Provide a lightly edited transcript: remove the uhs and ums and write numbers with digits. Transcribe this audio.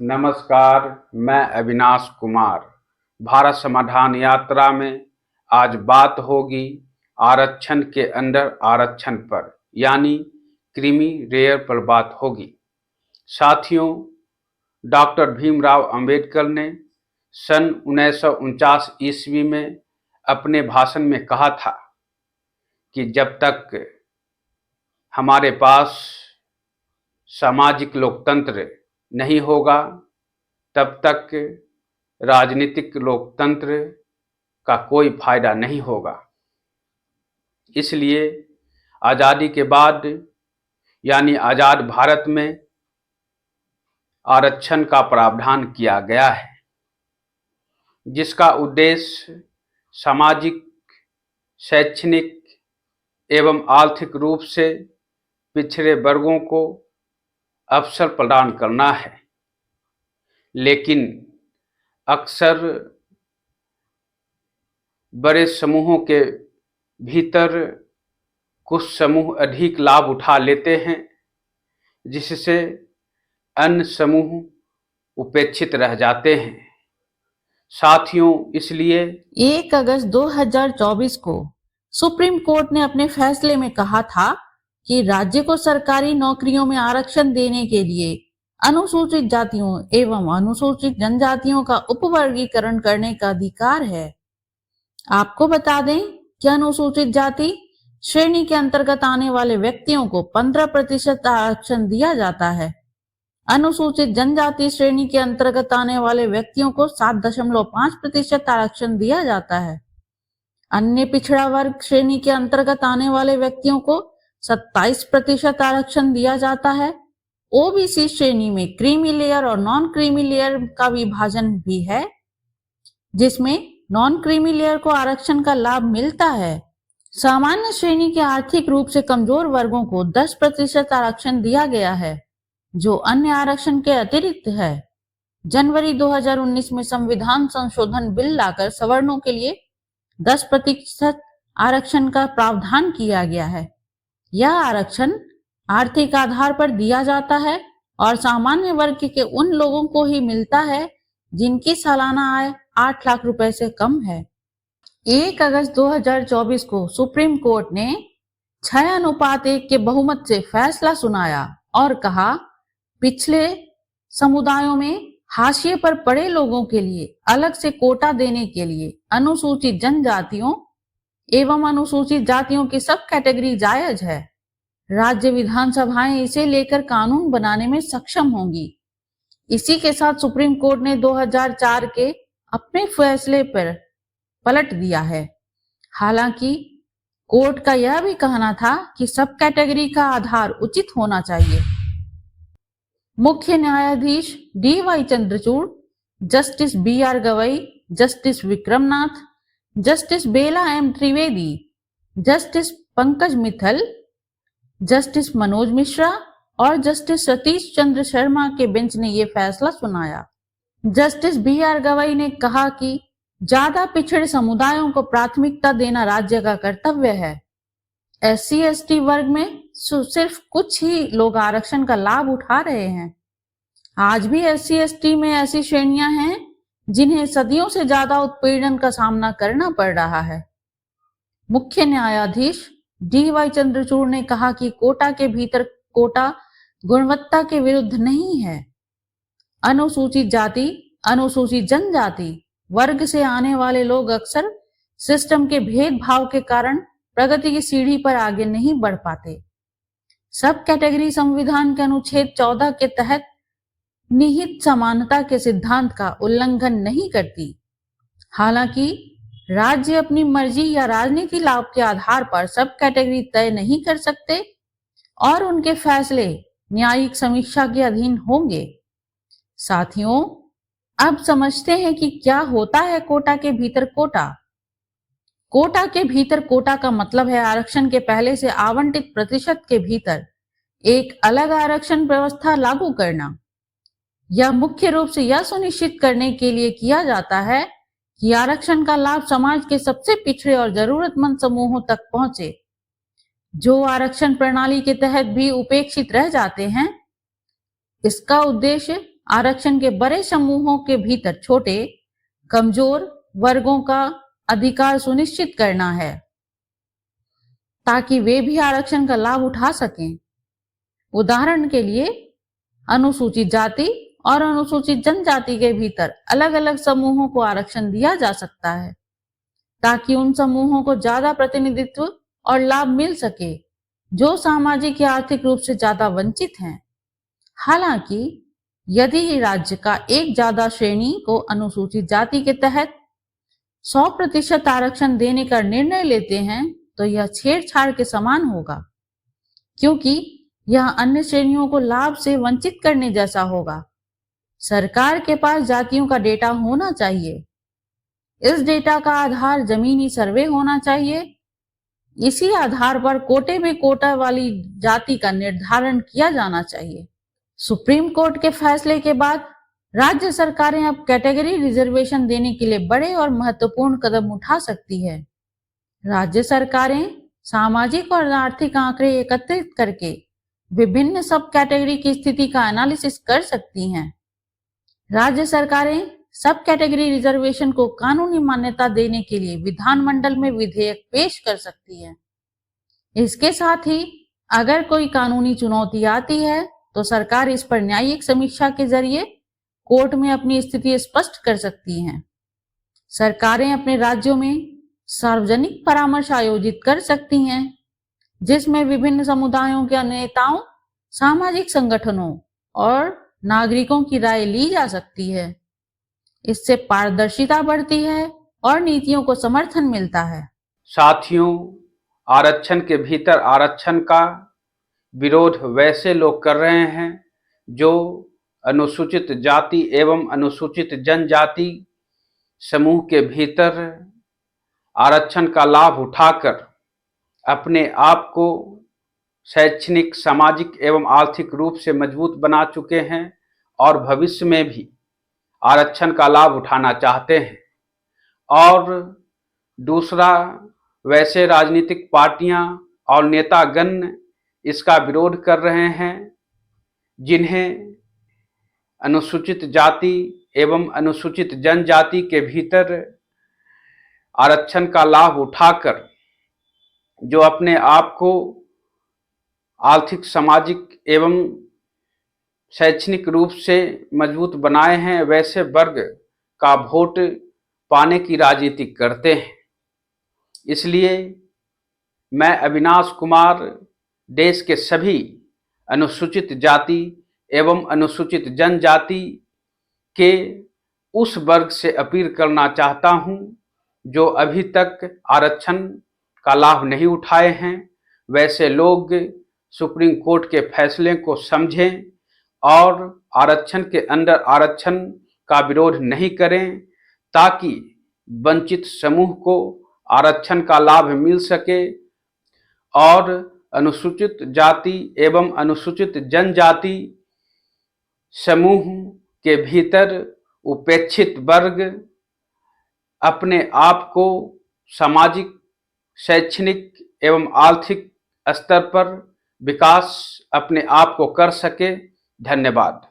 नमस्कार, मैं अविनाश कुमार। भारत समाधान यात्रा में आज बात होगी आरक्षण के अंदर आरक्षण पर, यानी क्रीमी लेयर पर बात होगी। साथियों, डॉक्टर भीमराव अंबेडकर ने सन 1949 ईस्वी में अपने भाषण में कहा था कि जब तक हमारे पास सामाजिक लोकतंत्र नहीं होगा तब तक राजनीतिक लोकतंत्र का कोई फायदा नहीं होगा। इसलिए आज़ादी के बाद यानी आज़ाद भारत में आरक्षण का प्रावधान किया गया है, जिसका उद्देश्य सामाजिक, शैक्षणिक एवं आर्थिक रूप से पिछड़े वर्गों को अवसर प्रदान करना है। लेकिन अक्सर बड़े समूहों के भीतर कुछ समूह अधिक लाभ उठा लेते हैं, जिससे अन्य समूह उपेक्षित रह जाते हैं। साथियों, इसलिए 1 अगस्त 2024 को सुप्रीम कोर्ट ने अपने फैसले में कहा था कि राज्य को सरकारी नौकरियों में आरक्षण देने के लिए अनुसूचित जातियों एवं अनुसूचित जनजातियों का उपवर्गीकरण करने का अधिकार है। आपको बता दें कि अनुसूचित जाति श्रेणी के अंतर्गत आने वाले व्यक्तियों को 15% आरक्षण दिया जाता है। अनुसूचित जनजाति श्रेणी के अंतर्गत आने वाले व्यक्तियों को 7.5% आरक्षण दिया जाता है। अन्य पिछड़ा वर्ग श्रेणी के अंतर्गत आने वाले व्यक्तियों को 27% आरक्षण दिया जाता है। ओबीसी श्रेणी में क्रीमी लेयर और नॉन क्रीमी लेयर का विभाजन भी है, जिसमें नॉन क्रीमी लेयर को आरक्षण का लाभ मिलता है। सामान्य श्रेणी के आर्थिक रूप से कमजोर वर्गों को 10% आरक्षण दिया गया है, जो अन्य आरक्षण के अतिरिक्त है। जनवरी 2019 में संविधान संशोधन बिल लाकर सवर्णों के लिए 10% आरक्षण का प्रावधान किया गया है। यह आरक्षण आर्थिक आधार पर दिया जाता है और सामान्य वर्ग के उन लोगों को ही मिलता है जिनकी सालाना आय 8 लाख रुपए से कम है। 1 अगस्त 2024 को सुप्रीम कोर्ट ने 6:1 के बहुमत से फैसला सुनाया और कहा, पिछले समुदायों में हाशिए पर पड़े लोगों के लिए अलग से कोटा देने के लिए अनुसूचित जनजातियों एवं अनुसूचित जातियों की सब कैटेगरी जायज है। राज्य विधानसभाएं इसे लेकर कानून बनाने में सक्षम होंगी। इसी के साथ सुप्रीम कोर्ट ने 2004 के अपने फैसले पर पलट दिया है। हालांकि कोर्ट का यह भी कहना था कि सब कैटेगरी का आधार उचित होना चाहिए। मुख्य न्यायाधीश DY Chandrachud, justice BR Gavai, justice Vikramnath, justice Bela M Trivedi, justice Pankaj Mittal, justice Manoj Mishra और जस्टिस सतीश चंद्र शर्मा के बेंच ने यह फैसला सुनाया। जस्टिस BR गवई ने कहा कि ज्यादा पिछड़े समुदायों को प्राथमिकता देना राज्य का कर्तव्य है। SC/ST वर्ग में सिर्फ कुछ ही लोग आरक्षण का लाभ उठा रहे हैं। आज भी SC/ST में ऐसी श्रेणियां हैं जिन्हें सदियों से ज्यादा उत्पीड़न का सामना करना पड़ रहा है। मुख्य न्यायाधीश DY चंद्रचूड़ ने कहा कि कोटा के भीतर कोटा गुणवत्ता के विरुद्ध नहीं है। अनुसूचित जाति, अनुसूचित जनजाति वर्ग से आने वाले लोग अक्सर सिस्टम के भेदभाव के कारण प्रगति की सीढ़ी पर आगे नहीं बढ़ पाते। सब कैटेगरी संविधान के अनुच्छेद 14 के तहत निहित समानता के सिद्धांत का उल्लंघन नहीं करती। हालांकि राज्य अपनी मर्जी या राजनीति लाभ के आधार पर सब कैटेगरी तय नहीं कर सकते और उनके फैसले न्यायिक समीक्षा के अधीन होंगे। साथियों, अब समझते हैं कि क्या होता है कोटा के भीतर कोटा। कोटा के भीतर कोटा का मतलब है आरक्षण के पहले से आवंटित प्रतिशत के भीतर एक अलग आरक्षण व्यवस्था लागू करना। यह मुख्य रूप से यह सुनिश्चित करने के लिए किया जाता है कि आरक्षण का लाभ समाज के सबसे पिछड़े और जरूरतमंद समूहों तक पहुंचे, जो आरक्षण प्रणाली के तहत भी उपेक्षित रह जाते हैं। इसका उद्देश्य आरक्षण के बड़े समूहों के भीतर छोटे कमजोर वर्गों का अधिकार सुनिश्चित करना है ताकि वे भी आरक्षण का लाभ उठा सकें। उदाहरण के लिए अनुसूचित जाति और अनुसूचित जनजाति के भीतर अलग अलग समूहों को आरक्षण दिया जा सकता है ताकि उन समूहों को ज्यादा प्रतिनिधित्व और लाभ मिल सके जो सामाजिक या आर्थिक रूप से ज्यादा वंचित हैं। हालांकि यदि राज्य का एक ज्यादा श्रेणी को अनुसूचित जाति के तहत 100% आरक्षण देने का निर्णय लेते हैं तो यह छेड़छाड़ के समान होगा, क्योंकि यह अन्य श्रेणियों को लाभ से वंचित करने जैसा होगा। सरकार के पास जातियों का डेटा होना चाहिए। इस डेटा का आधार जमीनी सर्वे होना चाहिए। इसी आधार पर कोटे में कोटा वाली जाति का निर्धारण किया जाना चाहिए। सुप्रीम कोर्ट के फैसले के बाद राज्य सरकारें अब कैटेगरी रिजर्वेशन देने के लिए बड़े और महत्वपूर्ण कदम उठा सकती है। राज्य सरकारें सामाजिक और आर्थिक आंकड़े एकत्रित करके विभिन्न सब कैटेगरी की स्थिति का एनालिसिस कर सकती हैं। राज्य सरकारें सब कैटेगरी रिजर्वेशन को कानूनी मान्यता देने के लिए विधानमंडल में विधेयक पेश कर सकती है। इसके साथ ही अगर कोई कानूनी चुनौती आती है तो सरकार इस पर न्यायिक समीक्षा के जरिए कोर्ट में अपनी स्थिति स्पष्ट कर सकती हैं। सरकारें अपने राज्यों में सार्वजनिक परामर्श आयोजित कर सकती हैं जिसमें विभिन्न समुदायों के नेताओं, सामाजिक संगठनों और नागरिकों की राय ली जा सकती है। इससे पारदर्शिता बढ़ती है और नीतियों को समर्थन मिलता है। साथियों, आरक्षण के भीतर आरक्षण का विरोध वैसे लोग कर रहे हैं जो अनुसूचित जाति एवं अनुसूचित जनजाति समूह के भीतर आरक्षण का लाभ उठाकर अपने आप को शैक्षणिक, सामाजिक एवं आर्थिक रूप से मजबूत बना चुके हैं और भविष्य में भी आरक्षण का लाभ उठाना चाहते हैं। और दूसरा, वैसे राजनीतिक पार्टियां और नेतागण इसका विरोध कर रहे हैं जिन्हें अनुसूचित जाति एवं अनुसूचित जनजाति के भीतर आरक्षण का लाभ उठाकर जो अपने आप को आर्थिक, सामाजिक एवं शैक्षणिक रूप से मजबूत बनाए हैं, वैसे वर्ग का वोट पाने की राजनीति करते हैं। इसलिए मैं अविनाश कुमार देश के सभी अनुसूचित जाति एवं अनुसूचित जनजाति के उस वर्ग से अपील करना चाहता हूं जो अभी तक आरक्षण का लाभ नहीं उठाए हैं। वैसे लोग सुप्रीम कोर्ट के फैसले को समझें और आरक्षण के अंदर आरक्षण का विरोध नहीं करें ताकि वंचित समूह को आरक्षण का लाभ मिल सके और अनुसूचित जाति एवं अनुसूचित जनजाति समूह के भीतर उपेक्षित वर्ग अपने आप को सामाजिक, शैक्षणिक एवं आर्थिक स्तर पर विकास अपने आप को कर सके। धन्यवाद।